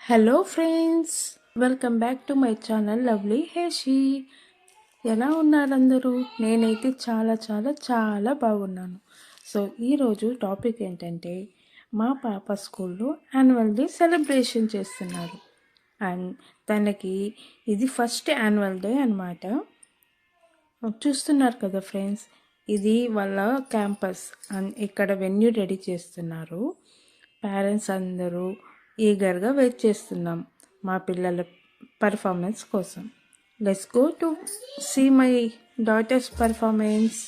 Hello friends, welcome back to my channel lovely Heshi. ఎలా ఉన్నారు అందరూ? నేనైతే చాలా చాలా చాలా బాగున్నాను. సో ఈరోజు టాపిక్ ఏంటంటే, మా పాప స్కూల్లో యాన్యువల్ డే సెలబ్రేషన్ చేస్తున్నారు. అండ్ తనకి ఇది ఫస్ట్ యాన్యువల్ డే అన్నమాట. చూస్తున్నారు కదా ఫ్రెండ్స్, ఇది వాళ్ళ క్యాంపస్ అండ్ ఇక్కడ వెన్యూ రెడీ చేస్తున్నారు. పేరెంట్స్ అందరూ ఈగర్గా వెయిట్ చేస్తున్నాం మా పిల్లల పర్ఫార్మెన్స్ కోసం. Let's go to see my daughter's performance.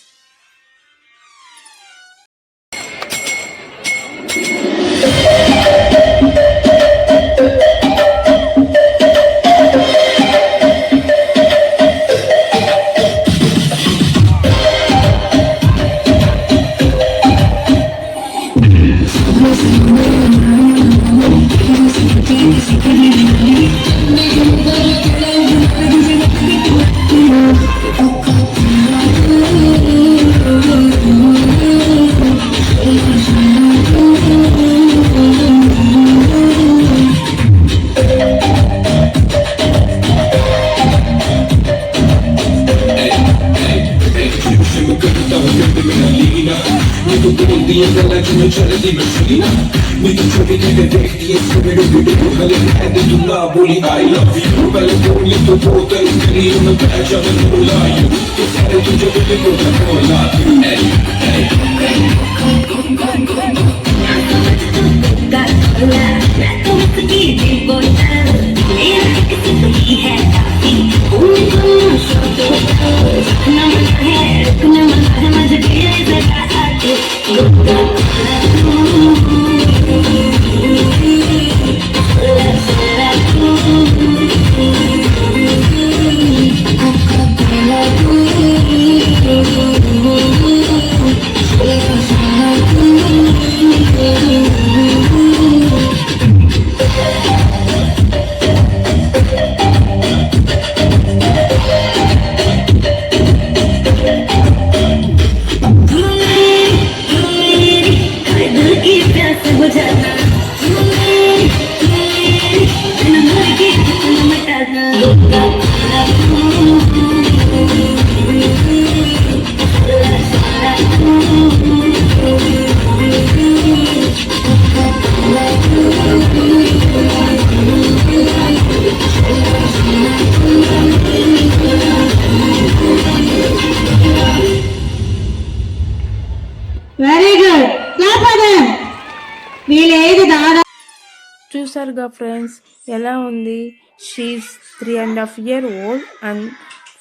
చూసారుగా ఫ్రెండ్స్, ఎలా ఉంది? She's 3.5 years old and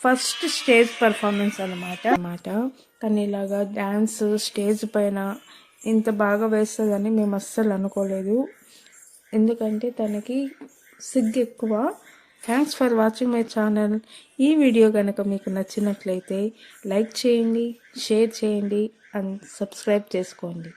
first stage performance అన్నమాట. కానీ ఇలాగా డ్యాన్స్ స్టేజ్ పైన ఇంత బాగా వేస్తుందని మేము అస్సలు అనుకోలేదు. ఎందుకంటే తనకి సిగ్గు ఎక్కువ. Thanks for watching my channel. ఈ వీడియో కనుక మీకు నచ్చినట్లయితే లైక్ చేయండి, షేర్ చేయండి అండ్ సబ్స్క్రైబ్ చేసుకోండి.